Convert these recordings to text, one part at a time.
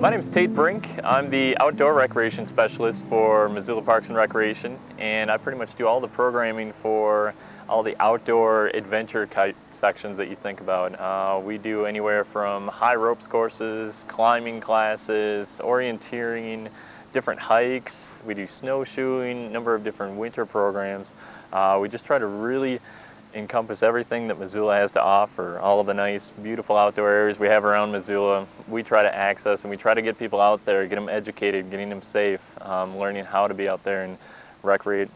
My name is Tate Brink. I'm the outdoor recreation specialist for Missoula Parks and Recreation, and I pretty much do all the programming for all the outdoor adventure type sections that you think about. We do anywhere from high ropes courses, climbing classes, orienteering, different hikes. We do snowshoeing, a number of different winter programs. We just try to really encompass everything that Missoula has to offer. All of the nice, beautiful outdoor areas we have around Missoula, we try to access, and we try to get people out there, get them educated, getting them safe, learning how to be out there and recreate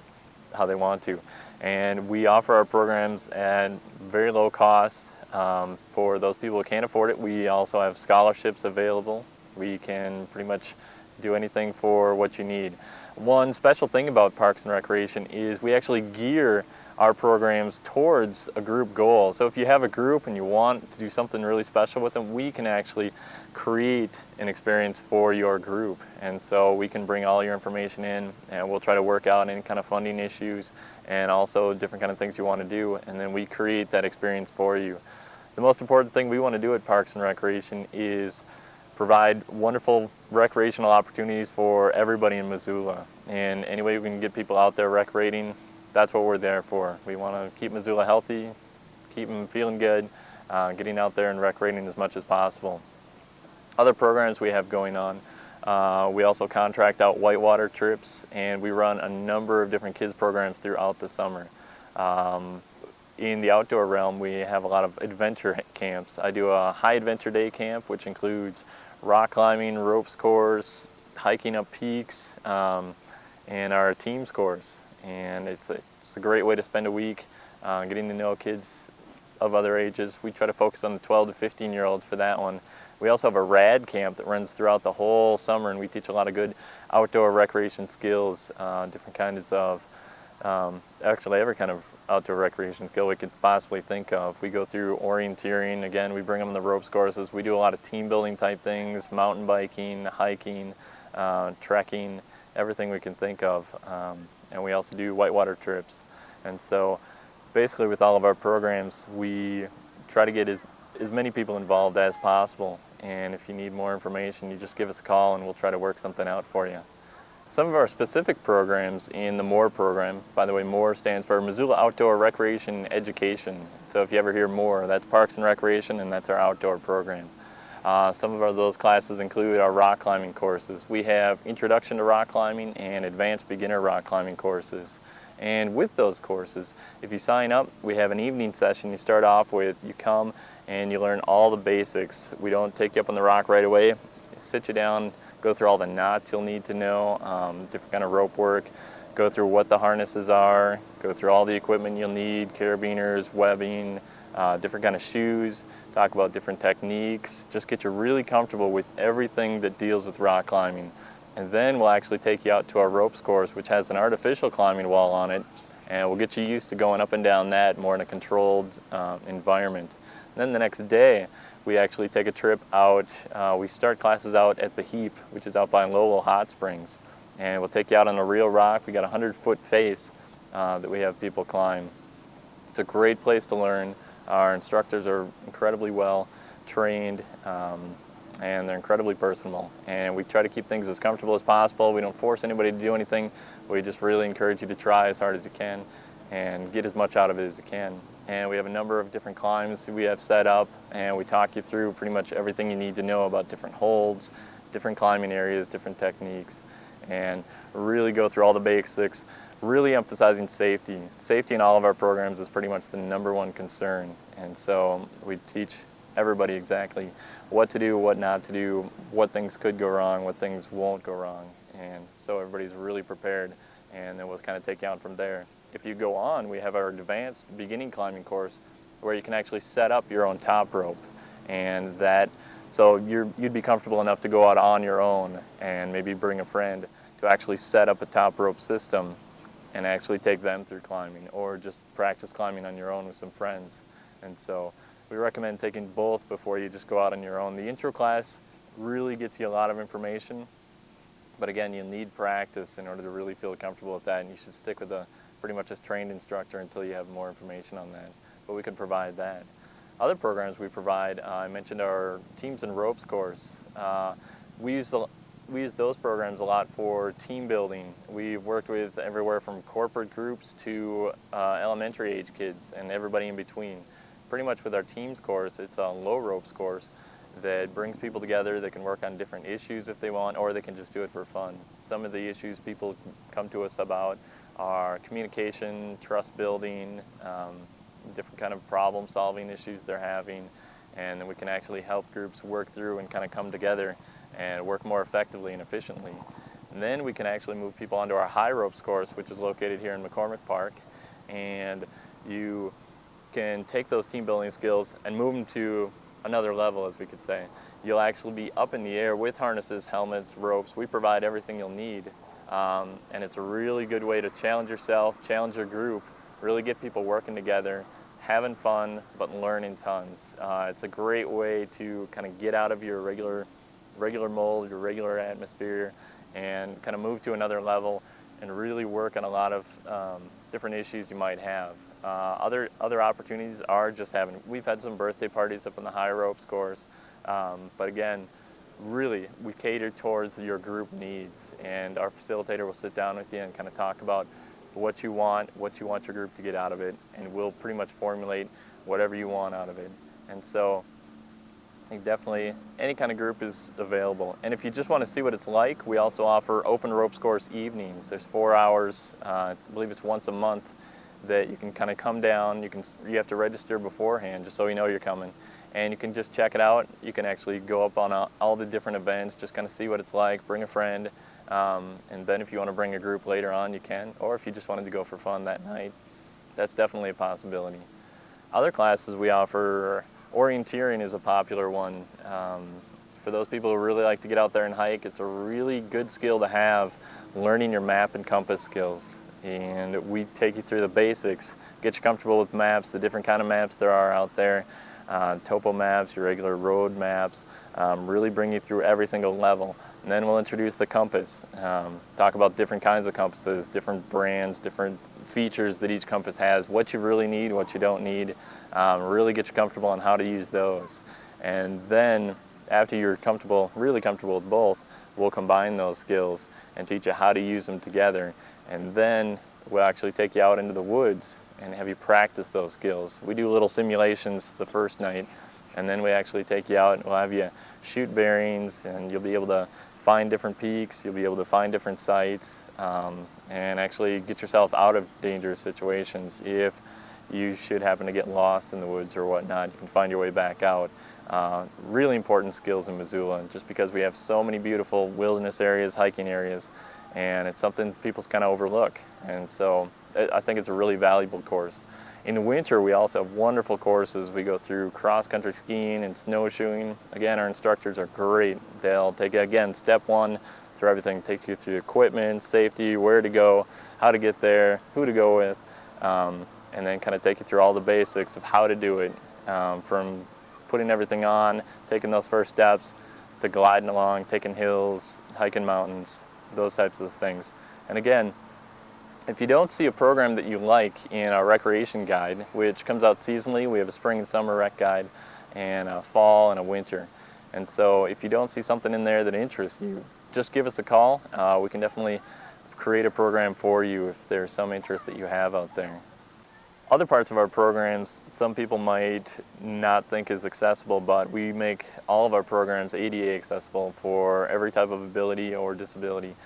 how they want to. And we offer our programs at very low cost. For those people who can't afford it, we also have scholarships available. We can pretty much do anything for what you need. One special thing about Parks and Recreation is we actually gear our programs towards a group goal. So if you have a group and you want to do something really special with them, we can actually create an experience for your group. And so we can bring all your information in, and we'll try to work out any kind of funding issues and also different kind of things you want to do, and then we create that experience for you. The most important thing we want to do at Parks and Recreation is provide wonderful recreational opportunities for everybody in Missoula. And any way we can get people out there recreating, that's what we're there for. We want to keep Missoula healthy, keep them feeling good, getting out there and recreating as much as possible. Other programs we have going on, we also contract out whitewater trips, and we run a number of different kids programs throughout the summer. In the outdoor realm, we have a lot of adventure camps. I do a high adventure day camp, which includes rock climbing, ropes course, hiking up peaks, and our teams course. And it's a great way to spend a week getting to know kids of other ages. We try to focus on the 12 to 15-year-olds for that one. We also have a rad camp that runs throughout the whole summer, and we teach a lot of good outdoor recreation skills, different kinds of, actually every kind of outdoor recreation skill we could possibly think of. We go through orienteering, again, we bring them in the ropes courses. We do a lot of team building type things, mountain biking, hiking, trekking, everything we can think of. And we also do whitewater trips. And so basically with all of our programs, we try to get as many people involved as possible. And if you need more information, you just give us a call and we'll try to work something out for you. Some of our specific programs in the MORE program, by the way, MORE stands for Missoula Outdoor Recreation Education. So if you ever hear MORE, that's Parks and Recreation, and that's our outdoor program. Some of those classes include our rock climbing courses. We have Introduction to Rock Climbing and Advanced Beginner Rock Climbing courses. And with those courses, if you sign up, we have an evening session you start off with. You come and you learn all the basics. We don't take you up on the rock right away. Sit you down, go through all the knots you'll need to know, different kind of rope work, go through what the harnesses are, go through all the equipment you'll need, carabiners, webbing, different kind of shoes, talk about different techniques, just get you really comfortable with everything that deals with rock climbing. And then we'll actually take you out to our ropes course, which has an artificial climbing wall on it, and we'll get you used to going up and down that more in a controlled environment. And then the next day, we actually take a trip out. We start classes out at the Heap, which is out by Lowell Hot Springs. And we'll take you out on a real rock. We got a 100-foot face that we have people climb. It's a great place to learn. Our instructors are incredibly well trained, and they're incredibly personable. And we try to keep things as comfortable as possible. We don't force anybody to do anything. We just really encourage you to try as hard as you can and get as much out of it as you can. And we have a number of different climbs we have set up, and we talk you through pretty much everything you need to know about different holds, different climbing areas, different techniques, and really go through all the basics, really emphasizing safety. Safety in all of our programs is pretty much the #1 concern. And so we teach everybody exactly what to do, what not to do, what things could go wrong, what things won't go wrong. And so everybody's really prepared, and then we'll kind of take you on from there. If you go on, we have our advanced beginning climbing course where you can actually set up your own top rope. And so you'd be comfortable enough to go out on your own and maybe bring a friend to actually set up a top rope system and actually take them through climbing, or just practice climbing on your own with some friends. And so we recommend taking both before you just go out on your own. The intro class really gets you a lot of information, but again, you'll need practice in order to really feel comfortable with that, and you should stick with a pretty much a trained instructor until you have more information on that. But we can provide that. Other programs we provide, I mentioned our Teams and Ropes course. we use those programs a lot for team building. We've worked with everywhere from corporate groups to elementary age kids and everybody in between. Pretty much with our teams course, it's a low ropes course that brings people together. They can work on different issues if they want, or they can just do it for fun. Some of the issues people come to us about are communication, trust building, different kind of problem solving issues they're having, and then we can actually help groups work through and kind of come together and work more effectively and efficiently. And then we can actually move people onto our high ropes course, which is located here in McCormick Park, and you can take those team building skills and move them to another level, as we could say. You'll actually be up in the air with harnesses, helmets, ropes. We provide everything you'll need, and it's a really good way to challenge yourself, challenge your group, really get people working together, having fun, but learning tons. It's a great way to kind of get out of your regular mold, your regular atmosphere, and kind of move to another level and really work on a lot of different issues you might have. Other opportunities are just we've had some birthday parties up in the high ropes course, but again, really we cater towards your group needs, and our facilitator will sit down with you and kind of talk about what you want your group to get out of it, and we'll pretty much formulate whatever you want out of it. And so I think definitely any kind of group is available. And if you just want to see what it's like, we also offer open ropes course evenings. There's 4 hours, I believe it's once a month, that you can kind of come down. You have to register beforehand just so you know you're coming, and you can just check it out. You can actually go up on all the different events, just kind of see what it's like, bring a friend, and then if you want to bring a group later on, you can, or if you just wanted to go for fun that night, that's definitely a possibility. Other classes we offer, orienteering is a popular one. For those people who really like to get out there and hike, it's a really good skill to have, learning your map and compass skills. And we take you through the basics, get you comfortable with maps, the different kind of maps there are out there, topo maps, your regular road maps, really bring you through every single level. And then we'll introduce the compass, talk about different kinds of compasses, different brands, different features that each compass has, what you really need, what you don't need, really get you comfortable on how to use those. And then after you're really comfortable with both, we'll combine those skills and teach you how to use them together. And then we'll actually take you out into the woods and have you practice those skills. We do little simulations the first night, and then we actually take you out and we'll have you shoot bearings, and you'll be able to find different peaks, you'll be able to find different sites, and actually get yourself out of dangerous situations. If you should happen to get lost in the woods or whatnot, you can find your way back out. Really important skills in Missoula, just because we have so many beautiful wilderness areas, hiking areas, and it's something people kind of overlook. And so I think it's a really valuable course. In the winter, we also have wonderful courses. We go through cross-country skiing and snowshoeing. Again, our instructors are great. They'll take you, again, step one through everything, take you through equipment, safety, where to go, how to get there, who to go with, and then kind of take you through all the basics of how to do it, from putting everything on, taking those first steps, to gliding along, taking hills, hiking mountains, those types of things. And again, if you don't see a program that you like in our recreation guide, which comes out seasonally, we have a spring and summer rec guide, and a fall and a winter. And so if you don't see something in there that interests you, just give us a call. We can definitely create a program for you if there's some interest that you have out there. Other parts of our programs, some people might not think is accessible, but we make all of our programs ADA accessible for every type of ability or disability.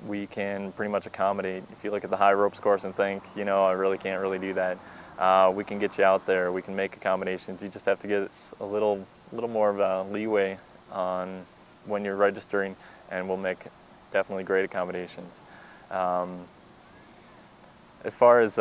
We can pretty much accommodate. If you look at the high ropes course and think, I really can't do that, we can get you out there. We can make accommodations. You just have to get a little more of a leeway on when you're registering, and we'll make definitely great accommodations. As far as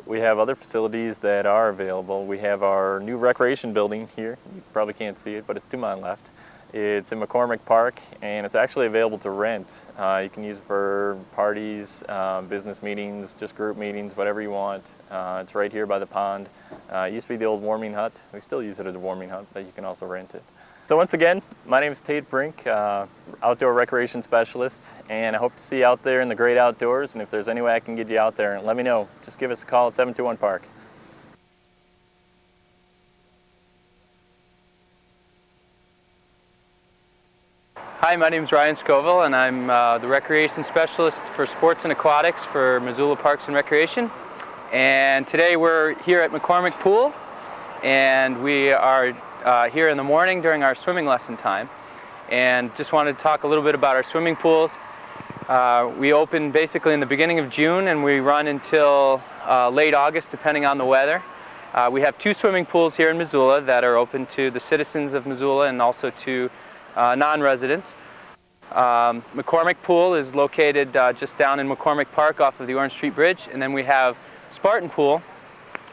we have other facilities that are available. We have our new recreation building here. You probably can't see it, but it's to my left. It's in McCormick Park, and it's actually available to rent. You can use it for parties, business meetings, just group meetings, whatever you want. It's right here by the pond. It used to be the old warming hut. We still use it as a warming hut, but you can also rent it. So once again, my name is Tate Brink, outdoor recreation specialist, and I hope to see you out there in the great outdoors. And if there's any way I can get you out there, let me know. Just give us a call at 721-PARK. Hi, my name is Ryan Scoville, and I'm the Recreation Specialist for Sports and Aquatics for Missoula Parks and Recreation. And today we're here at McCormick Pool, and we are here in the morning during our swimming lesson time. And just wanted to talk a little bit about our swimming pools. We open basically in the beginning of June, and we run until late August, depending on the weather. We have 2 swimming pools here in Missoula that are open to the citizens of Missoula and also to non-residents. McCormick Pool is located just down in McCormick Park off of the Orange Street Bridge, and then we have Spartan Pool,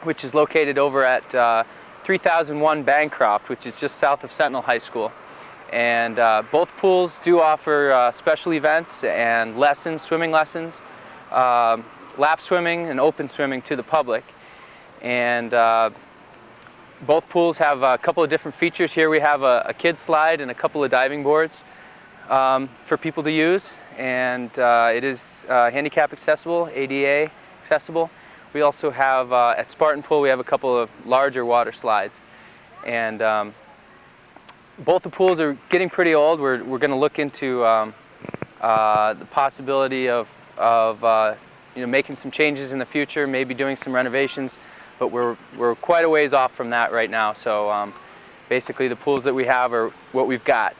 which is located over at 3001 Bancroft, which is just south of Sentinel High School. And both pools do offer special events and lessons, swimming lessons, lap swimming and open swimming to the public. And both pools have a couple of different features. Here we have a kid slide and a couple of diving boards for people to use, and it is handicap accessible, ADA accessible. We also have at Spartan Pool we have a couple of larger water slides, and both the pools are getting pretty old. We're going to look into the possibility of making some changes in the future, maybe doing some renovations. But we're quite a ways off from that right now, so basically the pools that we have are what we've got.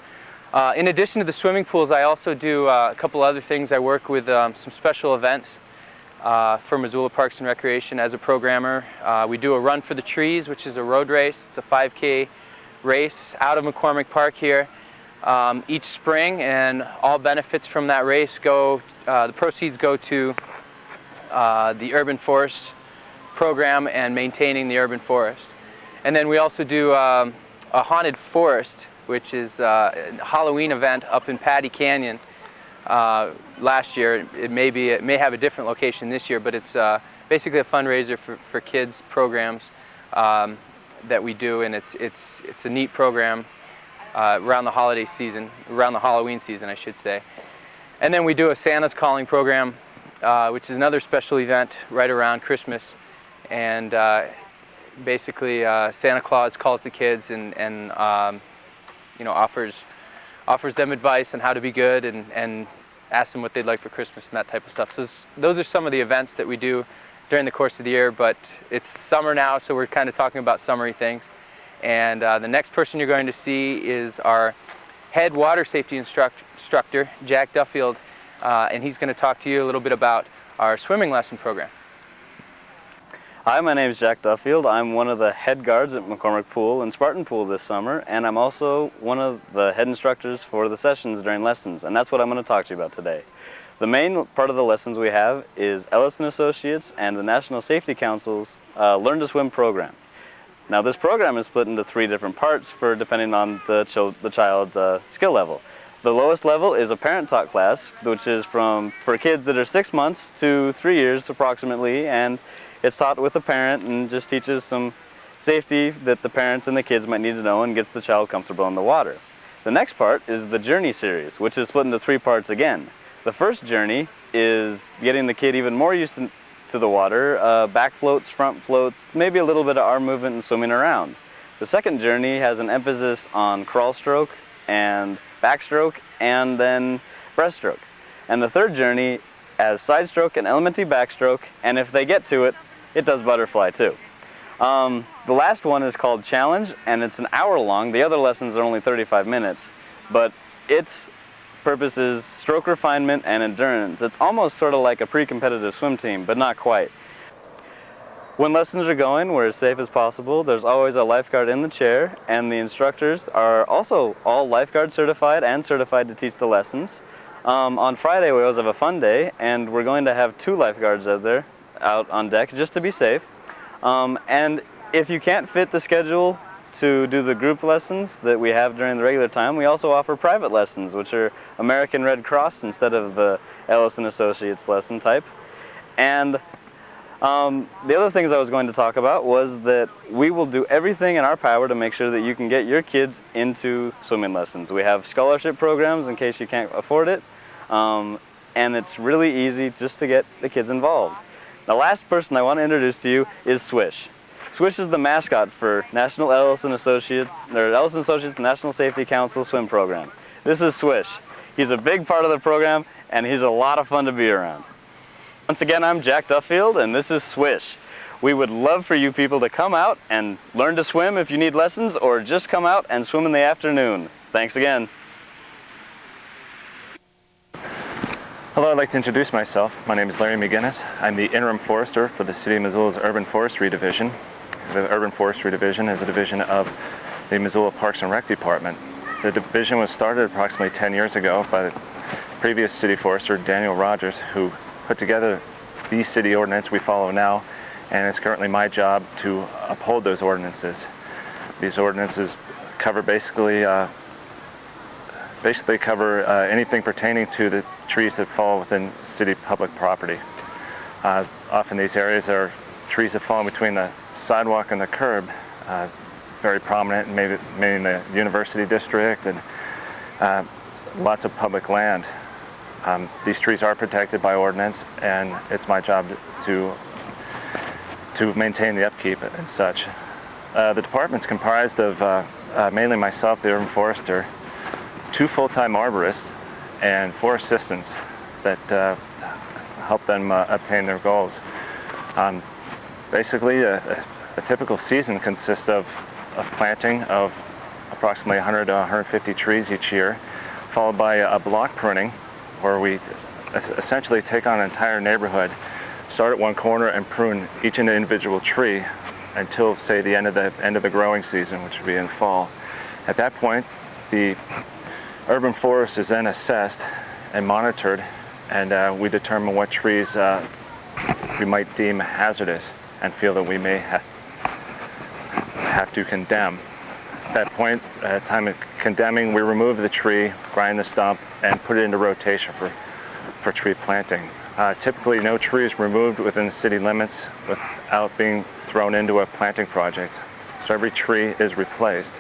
In addition to the swimming pools, I also do a couple other things. I work with some special events for Missoula Parks and Recreation as a programmer. We do a Run for the Trees, which is a road race. It's a 5K race out of McCormick Park here each spring, and all benefits from that race go, the proceeds go to the Urban Forest program and maintaining the urban forest. And then we also do a haunted forest, which is a Halloween event up in Patty Canyon last year. It may have a different location this year, but it's basically a fundraiser for kids programs that we do, and it's a neat program around the holiday season, around the Halloween season, I should say. And then we do a Santa's Calling program, which is another special event right around Christmas. And basically Santa Claus calls the kids and offers them advice on how to be good, and asks them what they'd like for Christmas and that type of stuff. So those are some of the events that we do during the course of the year, but it's summer now, so we're kind of talking about summery things. And the next person you're going to see is our head water safety instructor, Jack Duffield, and he's going to talk to you a little bit about our swimming lesson program. Hi, my name is Jack Duffield. I'm one of the head guards at McCormick Pool and Spartan Pool this summer, and I'm also one of the head instructors for the sessions during lessons, and that's what I'm going to talk to you about today. The main part of the lessons we have is Ellis & Associates and the National Safety Council's Learn to Swim program. Now, this program is split into 3 different parts depending on the child's skill level. The lowest level is a parent-taught class, which is for kids that are 6 months to 3 years approximately, and it's taught with a parent and just teaches some safety that the parents and the kids might need to know and gets the child comfortable in the water. The next part is the Journey series, which is split into 3 parts again. The first journey is getting the kid even more used to the water, back floats, front floats, maybe a little bit of arm movement and swimming around. The second journey has an emphasis on crawl stroke and backstroke and then breaststroke. And the third journey has side stroke and elementary backstroke, and if they get to it, it does butterfly too. The last one is called Challenge, and it's an hour long. The other lessons are only 35 minutes, but its purpose is stroke refinement and endurance. It's almost sort of like a pre-competitive swim team, but not quite. When lessons are going, we're as safe as possible. There's always a lifeguard in the chair, and the instructors are also all lifeguard certified and certified to teach the lessons. On Friday we always have a fun day, and we're going to have 2 lifeguards out on deck just to be safe. And if you can't fit the schedule to do the group lessons that we have during the regular time, we also offer private lessons, which are American Red Cross instead of the Ellis & Associates lesson type. And the other things I was going to talk about was that we will do everything in our power to make sure that you can get your kids into swimming lessons. We have scholarship programs in case you can't afford it, and it's really easy just to get the kids involved. The last person I want to introduce to you is Swish. Swish is the mascot for National Ellis & Associates, or Ellis & Associates National Safety Council swim program. This is Swish. He's a big part of the program, and he's a lot of fun to be around. Once again, I'm Jack Duffield, and this is Swish. We would love for you people to come out and learn to swim if you need lessons, or just come out and swim in the afternoon. Thanks again. Hello, I'd like to introduce myself. My name is Larry McGinnis. I'm the interim forester for the City of Missoula's Urban Forestry Division. The Urban Forestry Division is a division of the Missoula Parks and Rec Department. The division was started approximately 10 years ago by the previous city forester, Daniel Rogers, who put together the city ordinance we follow now, and it's currently my job to uphold those ordinances. These ordinances cover basically cover anything pertaining to the trees that fall within city public property. Often these areas are trees that fall between the sidewalk and the curb, very prominent, maybe in the university district, and lots of public land. These trees are protected by ordinance, and it's my job to maintain the upkeep and such. The department's comprised of mainly myself, the urban forester, 2 full-time arborists, and 4 assistants that help them obtain their goals. Basically, a typical season consists of planting of approximately 100 to 150 trees each year, followed by a block pruning, where we essentially take on an entire neighborhood, start at one corner and prune each individual tree until, say, the end of the growing season, which would be in fall. At that point, the urban forest is then assessed and monitored, and we determine what trees we might deem hazardous and feel that we may have to condemn. At that point, at the time of condemning, we remove the tree, grind the stump, and put it into rotation for tree planting. Typically, no tree is removed within the city limits without being thrown into a planting project. So every tree is replaced.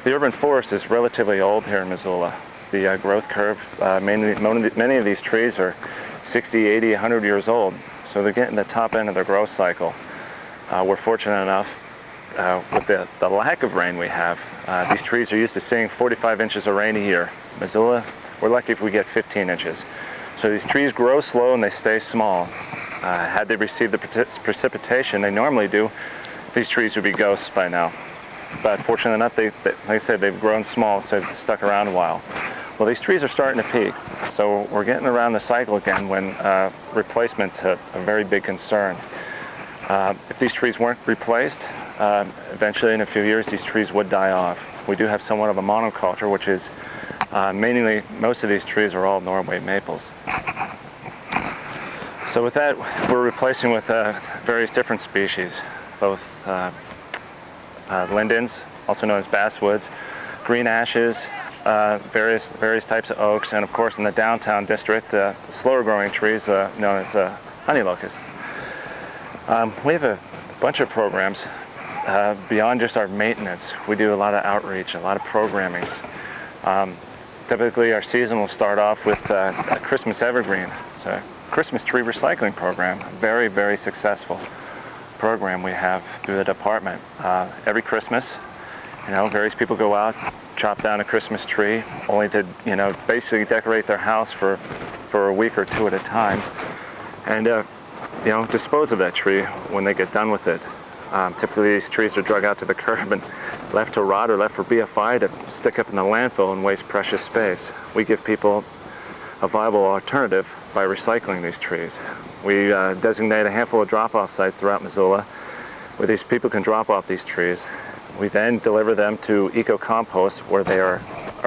The urban forest is relatively old here in Missoula. The growth curve, many of these trees are 60, 80, 100 years old, so they're getting the top end of their growth cycle. We're fortunate enough with the lack of rain we have. These trees are used to seeing 45 inches of rain a year. Missoula, we're lucky if we get 15 inches. So these trees grow slow and they stay small. Had they received the precipitation they normally do, these trees would be ghosts by now. But fortunately enough, like I said, they've grown small, so they've stuck around a while. Well, these trees are starting to peak, so we're getting around the cycle again when replacement's a very big concern. If these trees weren't replaced, eventually in a few years these trees would die off. We do have somewhat of a monoculture, which is mainly, most of these trees are all Norway maples. So with that, we're replacing with various different species, both lindens, also known as basswoods, green ashes, various types of oaks, and of course in the downtown district, slower growing trees known as honey locusts. We have a bunch of programs beyond just our maintenance. We do a lot of outreach, a lot of programmings. Typically our season will start off with a Christmas evergreen. It's a Christmas tree recycling program, a very, very successful program we have through the department. Every Christmas, various people go out, chop down a Christmas tree, only to, basically decorate their house for a week or 2 at a time, and dispose of that tree when they get done with it. Typically these trees are drug out to the curb and left to rot or left for BFI to stick up in the landfill and waste precious space. We give people a viable alternative by recycling these trees. We designate a handful of drop-off sites throughout Missoula where these people can drop off these trees. We then deliver them to eco-compost where they are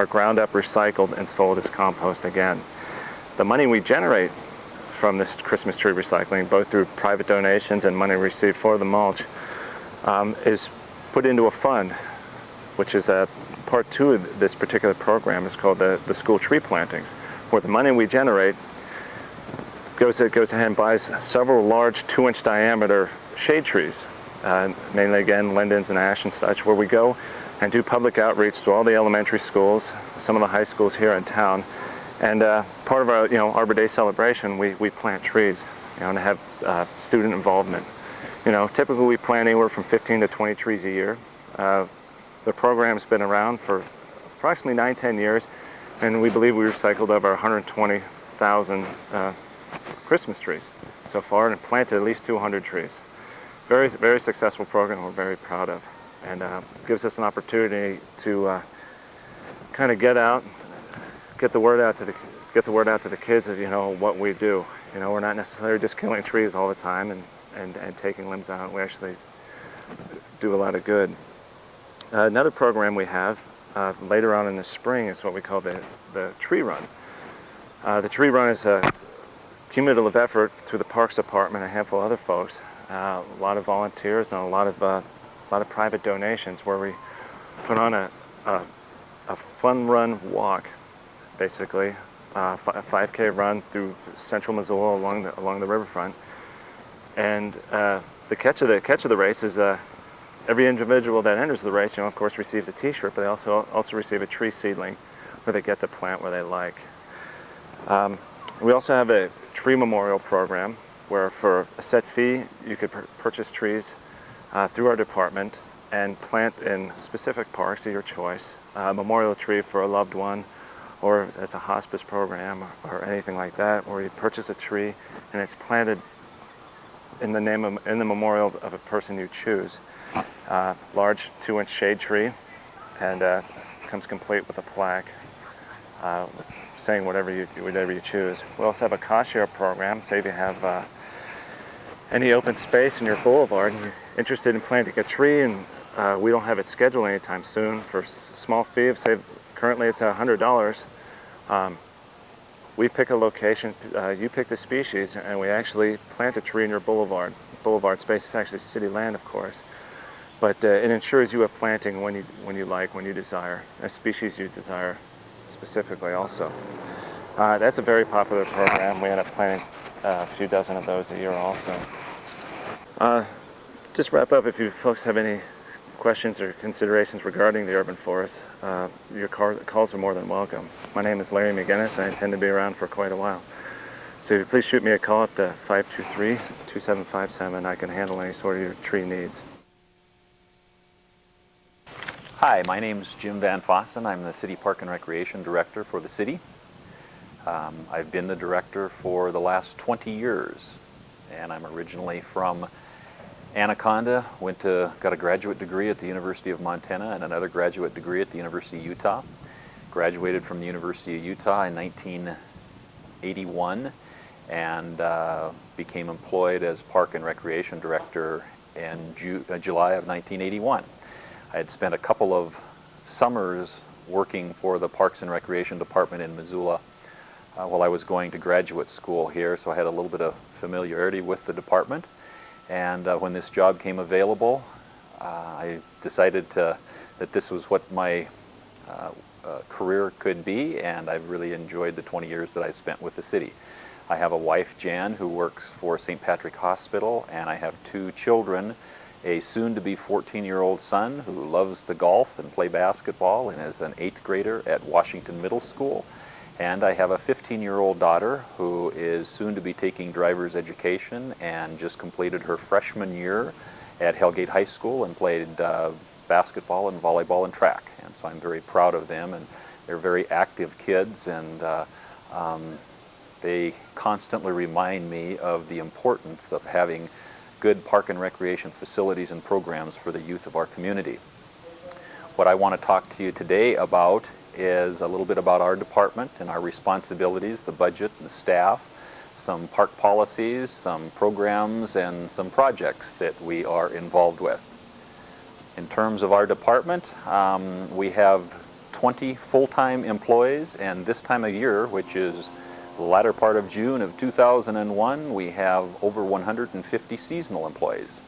ground up, recycled, and sold as compost again. The money we generate from this Christmas tree recycling, both through private donations and money received for the mulch, is put into a fund, which is part 2 of this particular program. Is called the school tree plantings, where the money we generate goes ahead and buys several large 2-inch diameter shade trees, mainly again lindens and ash and such, where we go and do public outreach to all the elementary schools, some of the high schools here in town, and part of our Arbor Day celebration, we plant trees, and have student involvement. Typically we plant anywhere from 15 to 20 trees a year. The program's been around for approximately 9-10 years, and we believe we recycled over 120,000 Christmas trees so far, and planted at least 200 trees. Very, very successful program we're very proud of, and gives us an opportunity to kind of get the word out to the kids of, you know, what we do. You know, we're not necessarily just killing trees all the time and taking limbs out. We actually do a lot of good. Another program we have later on in the spring is what we call the tree run. The tree run is a cumulative effort through the Parks Department and a handful of other folks. A lot of volunteers and a lot of private donations, where we put on a fun run walk, basically a 5K run through central Missoula along the riverfront. And the catch of the race is every individual that enters the race, you know, of course, receives a T-shirt, but they also receive a tree seedling where they get to plant where they like. We also have a tree memorial program where, for a set fee, you could purchase trees through our department and plant in specific parks of your choice. A memorial tree for a loved one, or as a hospice program, or anything like that, where you purchase a tree and it's planted in the memorial of a person you choose. Large 2-inch shade tree, and comes complete with a plaque saying whatever you choose. We also have a cost share program. Say if you have any open space in your boulevard and you're interested in planting a tree, and we don't have it scheduled anytime soon, for a small fee of, say, currently it's $100. We pick a location, you pick the species, and we actually plant a tree in your boulevard space. It's actually city land, of course, but it ensures you have planting when you desire, a species you desire specifically also. That's a very popular program. We end up planting a few dozen of those a year also. Just wrap up, if you folks have any questions or considerations regarding the urban forest, your calls are more than welcome. My name is Larry McGinnis. I intend to be around for quite a while. So please shoot me a call at 523-2757. I can handle any sort of your tree needs. Hi, my name is Jim Van Fossen. I'm the City Park and Recreation Director for the city. I've been the director for the last 20 years, and I'm originally from Anaconda. Got a graduate degree at the University of Montana and another graduate degree at the University of Utah. Graduated from the University of Utah in 1981 and became employed as Park and Recreation Director in July of 1981. I had spent a couple of summers working for the Parks and Recreation Department in Missoula while I was going to graduate school here, so I had a little bit of familiarity with the department. And when this job came available, I decided that this was what my career could be, and I've really enjoyed the 20 years that I spent with the city. I have a wife, Jan, who works for St. Patrick Hospital, and I have 2 children, a soon-to-be 14-year-old son who loves to golf and play basketball and is an 8th grader at Washington Middle School. And I have a 15-year-old daughter who is soon to be taking driver's education and just completed her freshman year at Hellgate High School and played basketball and volleyball and track. And so I'm very proud of them, and they're very active kids, and they constantly remind me of the importance of having good park and recreation facilities and programs for the youth of our community. What I want to talk to you today about is a little bit about our department and our responsibilities, the budget and the staff, some park policies, some programs, and some projects that we are involved with. In terms of our department, we have 20 full-time employees, and this time of year, which is the latter part of June of 2001, we have over 150 seasonal employees.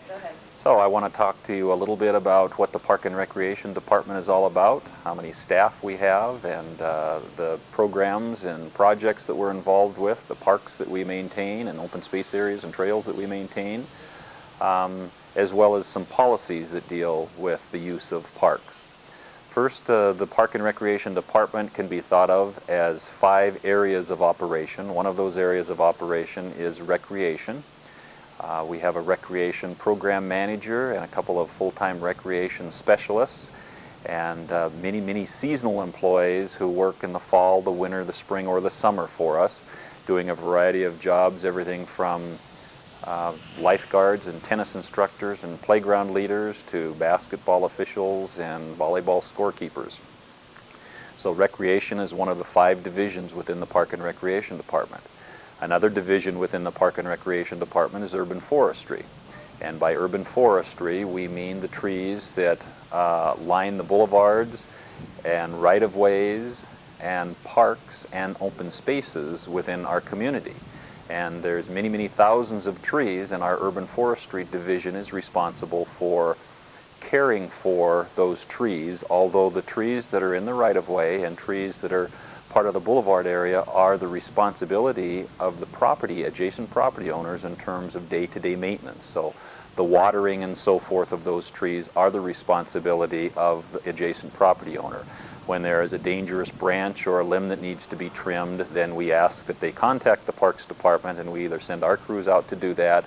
Go ahead. So I want to talk to you a little bit about what the Park and Recreation Department is all about, how many staff we have, and the programs and projects that we're involved with, the parks that we maintain, and open space areas and trails that we maintain, as well as some policies that deal with the use of parks. First, the Park and Recreation Department can be thought of as 5 areas of operation. One of those areas of operation is recreation. We have a recreation program manager and a couple of full-time recreation specialists, and many seasonal employees who work in the fall, the winter, the spring, or the summer for us, doing a variety of jobs, everything from lifeguards and tennis instructors and playground leaders to basketball officials and volleyball scorekeepers. So recreation is one of the 5 divisions within the Park and Recreation Department. Another division within the Park and Recreation Department is urban forestry. And by urban forestry, we mean the trees that line the boulevards and right-of-ways and parks and open spaces within our community. And there's many thousands of trees, and our urban forestry division is responsible for caring for those trees, although the trees that are in the right-of-way and trees that are part of the boulevard area are the responsibility of the adjacent property owners in terms of day-to-day maintenance. So the watering and so forth of those trees are the responsibility of the adjacent property owner. When there is a dangerous branch or a limb that needs to be trimmed, then we ask that they contact the Parks Department, and we either send our crews out to do that,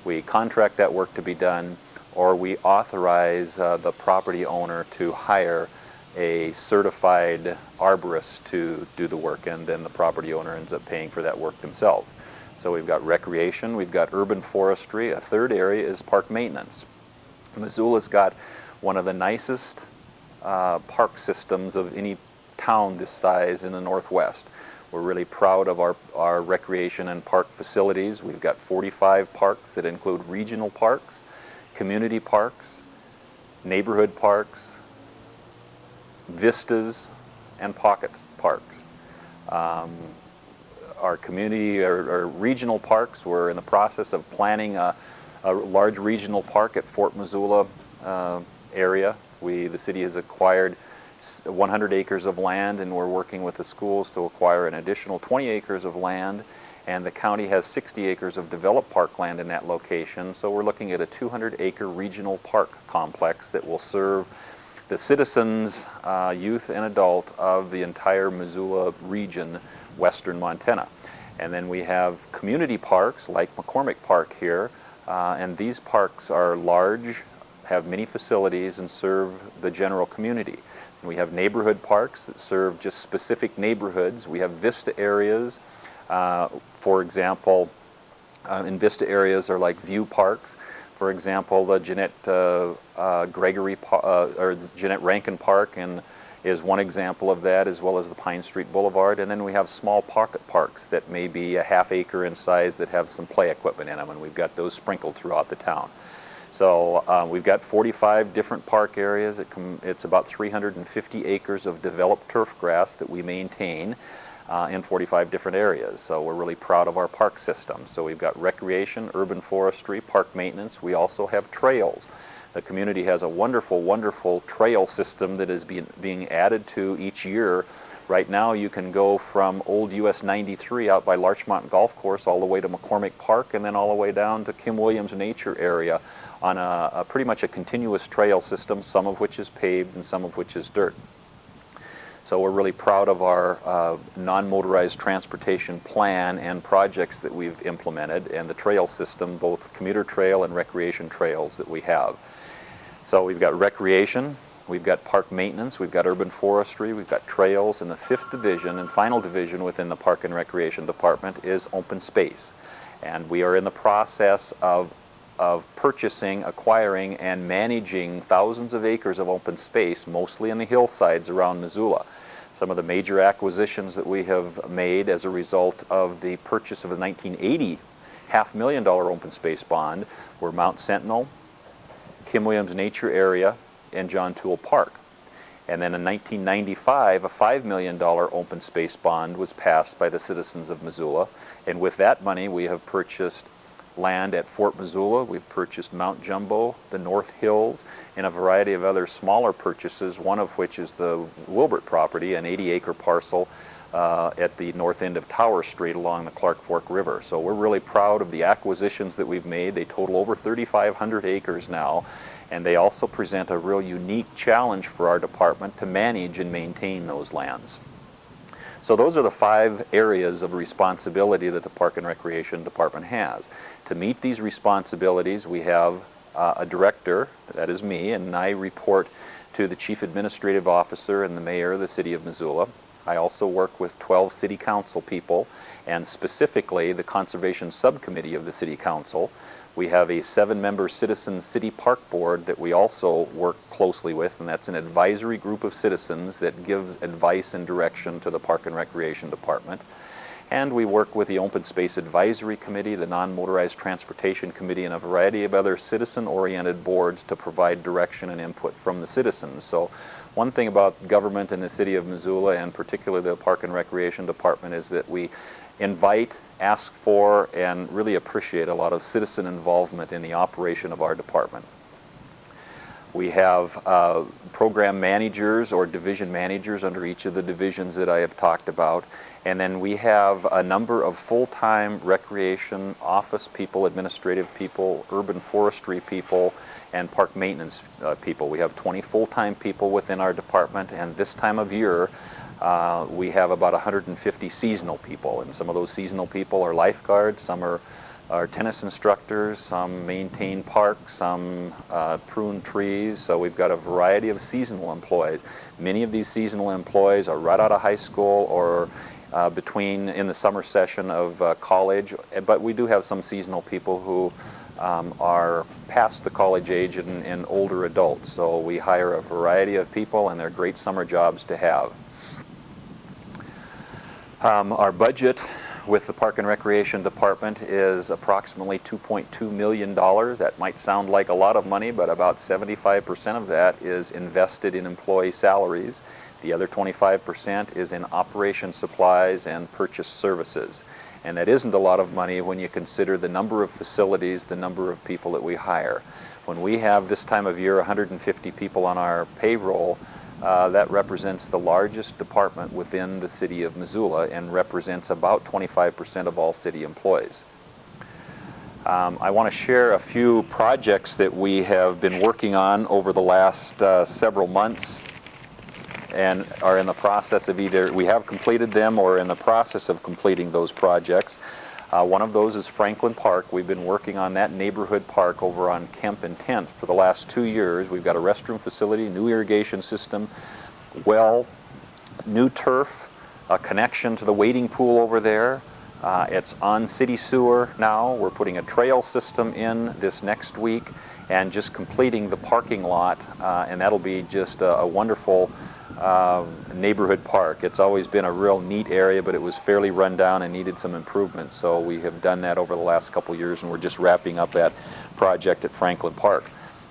we contract that work to be done, or we authorize the property owner to hire a certified arborist to do the work, and then the property owner ends up paying for that work themselves. So we've got recreation, we've got urban forestry. A third area is park maintenance. Missoula's got one of the nicest park systems of any town this size in the Northwest. We're really proud of our recreation and park facilities. We've got 45 parks that include regional parks, community parks, neighborhood parks, vistas, and pocket parks. Our community or regional parks, we're in the process of planning a large regional park at Fort Missoula area. The city has acquired 100 acres of land, and we're working with the schools to acquire an additional 20 acres of land, and the county has 60 acres of developed parkland in that location. So we're looking at a 200-acre regional park complex that will serve the citizens, youth and adult of the entire Missoula region, western Montana. And then we have community parks like McCormick Park here, and these parks are large, have many facilities, and serve the general community. And we have neighborhood parks that serve just specific neighborhoods. We have vista areas. For example, in vista areas are like view parks. For example, the Jeanette Jeanette Rankin Park is one example of that, as well as the Pine Street Boulevard. And then we have small pocket parks that may be a half acre in size that have some play equipment in them, and we've got those sprinkled throughout the town. So we've got 45 different park areas. It's about 350 acres of developed turf grass that we maintain in 45 different areas. So we're really proud of our park system. So we've got recreation, urban forestry, park maintenance. We also have trails. The community has a wonderful trail system that is being added to each year. Right now you can go from old US 93 out by Larchmont Golf Course all the way to McCormick Park, and then all the way down to Kim Williams Nature Area on a pretty much a continuous trail system, some of which is paved and some of which is dirt. So we're really proud of our non-motorized transportation plan and projects that we've implemented, and the trail system, both commuter trail and recreation trails that we have. So we've got recreation, we've got park maintenance, we've got urban forestry, we've got trails, and the 5th division and final division within the Park and Recreation Department is open space. And we are in the process of purchasing, acquiring, and managing thousands of acres of open space, mostly in the hillsides around Missoula. Some of the major acquisitions that we have made as a result of the purchase of a 1980 $500,000 open space bond were Mount Sentinel, Kim Williams Nature Area, and John Toole Park. And then in 1995, a $5 million open space bond was passed by the citizens of Missoula. And with that money, we have purchased land at Fort Missoula, we've purchased Mount Jumbo, the North Hills, and a variety of other smaller purchases, one of which is the Wilbert property, an 80-acre parcel at the north end of Tower Street along the Clark Fork River. So we're really proud of the acquisitions that we've made. They total over 3,500 acres now, and they also present a real unique challenge for our department to manage and maintain those lands. So those are the 5 areas of responsibility that the Park and Recreation Department has. To meet these responsibilities, we have a director, that is me, and I report to the Chief Administrative Officer and the Mayor of the City of Missoula. I also work with 12 City Council people, and specifically the Conservation Subcommittee of the City Council. We have a 7-member Citizen City Park Board that we also work closely with, and that's an advisory group of citizens that gives advice and direction to the Park and Recreation Department. And we work with the Open Space Advisory Committee, the Non-Motorized Transportation Committee, and a variety of other citizen-oriented boards to provide direction and input from the citizens. So one thing about government in the City of Missoula, and particularly the Park and Recreation Department, is that we invite, ask for, and really appreciate a lot of citizen involvement in the operation of our department. We have program managers or division managers under each of the divisions that I have talked about. And then we have a number of full-time recreation office people, administrative people, urban forestry people, and park maintenance people. We have 20 full-time people within our department, and this time of year we have about 150 seasonal people. And some of those seasonal people are lifeguards, some are tennis instructors, some maintain parks, some prune trees. So we've got a variety of seasonal employees. Many of these seasonal employees are right out of high school or in the summer session of college, but we do have some seasonal people who are past the college age and older adults. So we hire a variety of people, and they're great summer jobs to have. Our budget with the Park and Recreation Department is approximately $2.2 million. That might sound like a lot of money, but about 75% of that is invested in employee salaries. The other 25% is in operation supplies and purchase services. And that isn't a lot of money when you consider the number of facilities, the number of people that we hire. When we have this time of year 150 people on our payroll, that represents the largest department within the City of Missoula and represents about 25% of all city employees. I want to share a few projects that we have been working on over the last several months and are in the process of either we have completed them or in the process of completing those projects. One of those is Franklin Park. We've been working on that neighborhood park over on Kemp and 10th for the last 2 years. We've got a restroom facility, new irrigation system, well, new turf, a connection to the wading pool over there. It's on city sewer now. We're putting a trail system in this next week and just completing the parking lot, and that'll be just a wonderful neighborhood park. It's always been a real neat area, but it was fairly run down and needed some improvement. So we have done that over the last couple of years, and we're just wrapping up that project at Franklin Park.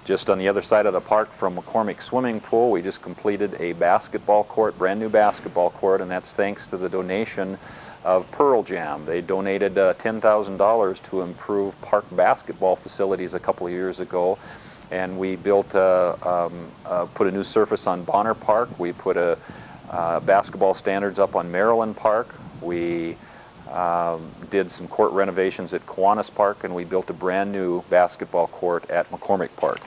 Just on the other side of the park from McCormick Swimming Pool, we just completed a basketball court, brand new basketball court, and that's thanks to the donation of Pearl Jam. They donated $10,000 to improve park basketball facilities a couple of years ago. And we built, put a new surface on Bonner Park. We put basketball standards up on Maryland Park. We did some court renovations at Kiwanis Park, and we built a brand new basketball court at McCormick Park.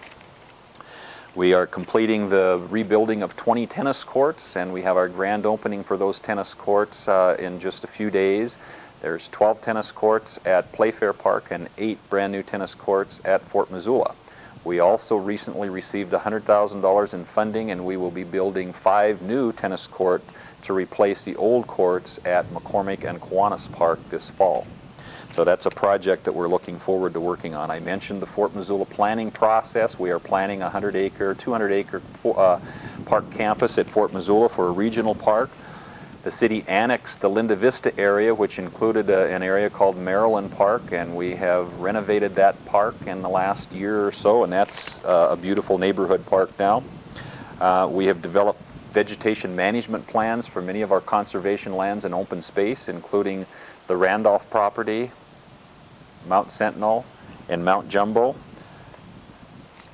We are completing the rebuilding of 20 tennis courts, and we have our grand opening for those tennis courts in just a few days. There's 12 tennis courts at Playfair Park and 8 brand new tennis courts at Fort Missoula. We also recently received $100,000 in funding, and we will be building 5 new tennis courts to replace the old courts at McCormick and Kiwanis Park this fall. So that's a project that we're looking forward to working on. I mentioned the Fort Missoula planning process. We are planning a 200-acre park campus at Fort Missoula for a regional park. The city annexed the Linda Vista area, which included an area called Maryland Park, and we have renovated that park in the last year or so, and that's a beautiful neighborhood park now. We have developed vegetation management plans for many of our conservation lands and open space, including the Randolph property, Mount Sentinel, and Mount Jumbo.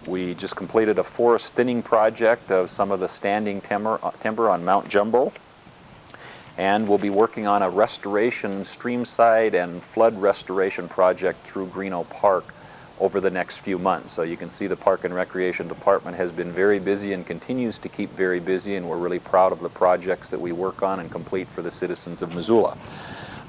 We just completed a forest thinning project of some of the standing timber on Mount Jumbo. And we'll be working on a restoration, streamside and flood restoration project through Greeno Park over the next few months. So you can see the Park and Recreation Department has been very busy and continues to keep very busy, and we're really proud of the projects that we work on and complete for the citizens of Missoula.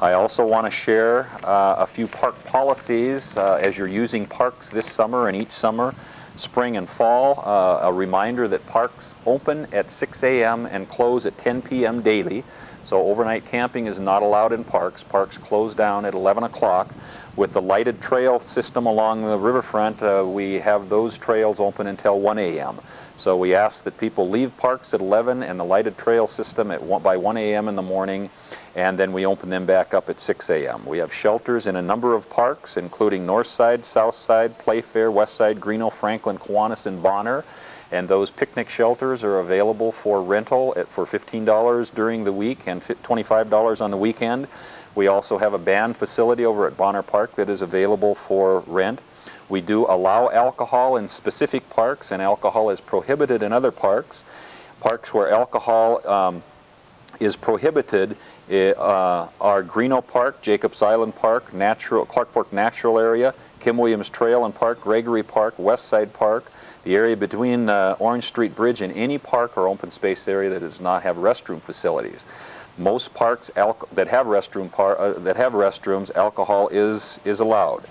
I also want to share a few park policies as you're using parks this summer and each summer. spring and fall. A reminder that parks open at 6 a.m. and close at 10 p.m. daily. So overnight camping is not allowed in parks. Parks close down at 11 o'clock. With the lighted trail system along the riverfront, we have those trails open until 1 a.m. So we ask that people leave parks at 11 and the lighted trail system by 1 a.m. in the morning, and then we open them back up at 6 a.m. We have shelters in a number of parks, including Northside, Southside, Playfair, Westside, Greeno, Franklin, Kiwanis, and Bonner. And those picnic shelters are available for rental for $15 during the week and $25 on the weekend. We also have a band facility over at Bonner Park that is available for rent. We do allow alcohol in specific parks, and alcohol is prohibited in other parks. Parks where alcohol is prohibited are Greeno Park, Jacobs Island Park, Clark Fork Natural Area, Kim Williams Trail and Park, Gregory Park, Westside Park, the area between Orange Street Bridge, and any park or open space area that does not have restroom facilities. Most parks that have restrooms, alcohol is allowed.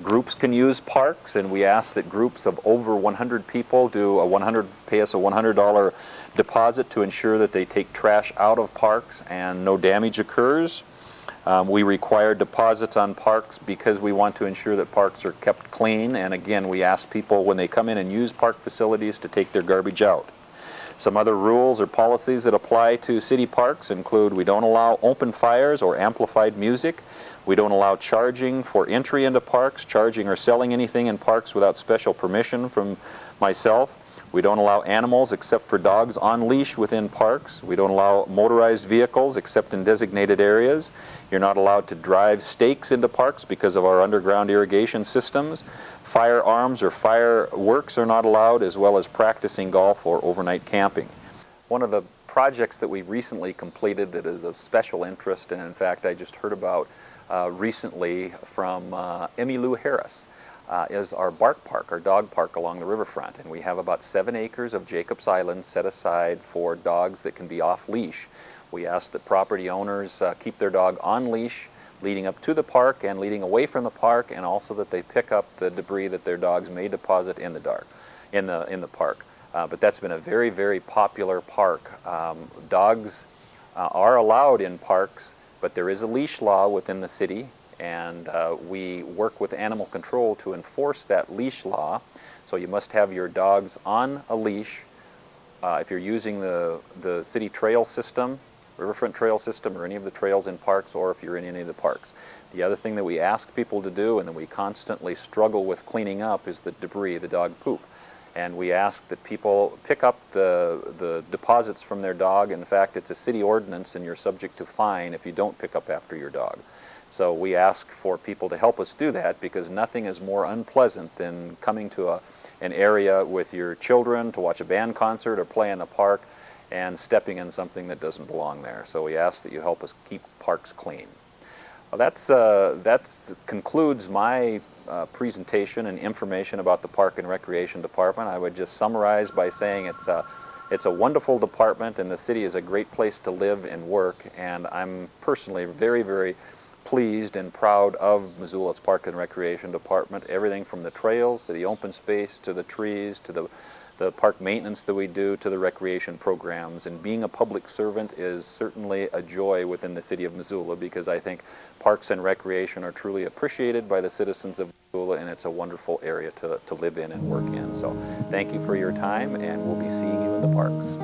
Groups can use parks, and we ask that groups of over 100 people pay us a $100 deposit to ensure that they take trash out of parks and no damage occurs. We require deposits on parks because we want to ensure that parks are kept clean, and again, we ask people when they come in and use park facilities to take their garbage out. Some other rules or policies that apply to city parks include we don't allow open fires or amplified music. We don't allow charging for entry into parks, charging or selling anything in parks without special permission from myself. We don't allow animals except for dogs on leash within parks. We don't allow motorized vehicles except in designated areas. You're not allowed to drive stakes into parks because of our underground irrigation systems. Firearms or fireworks are not allowed, as well as practicing golf or overnight camping. One of the projects that we recently completed that is of special interest, and in fact I just heard about recently from Emmy Lou Harris, is our bark park, our dog park along the riverfront. And we have about 7 acres of Jacobs Island set aside for dogs that can be off leash. We ask that property owners keep their dog on leash leading up to the park and leading away from the park, and also that they pick up the debris that their dogs may deposit in the park. But that's been a very, very popular park. Dogs are allowed in parks, but there is a leash law within the city, and we work with animal control to enforce that leash law. So you must have your dogs on a leash if you're using the city trail system, riverfront trail system, or any of the trails in parks, or if you're in any of the parks. The other thing that we ask people to do, and that we constantly struggle with cleaning up, is the debris, the dog poop. And we ask that people pick up the deposits from their dog. In fact, it's a city ordinance, and you're subject to fine if you don't pick up after your dog. So we ask for people to help us do that, because nothing is more unpleasant than coming to an area with your children to watch a band concert or play in a park and stepping in something that doesn't belong there. So we ask that you help us keep parks clean. Well, that concludes my presentation and information about the Park and Recreation Department. I would just summarize by saying it's a wonderful department, and the city is a great place to live and work, and I'm personally very, very pleased and proud of Missoula's Park and Recreation Department. Everything from the trails to the open space to the trees to the park maintenance that we do to the recreation programs. And being a public servant is certainly a joy within the city of Missoula, because I think parks and recreation are truly appreciated by the citizens of Missoula, and it's a wonderful area to live in and work in. So thank you for your time, and we'll be seeing you in the parks.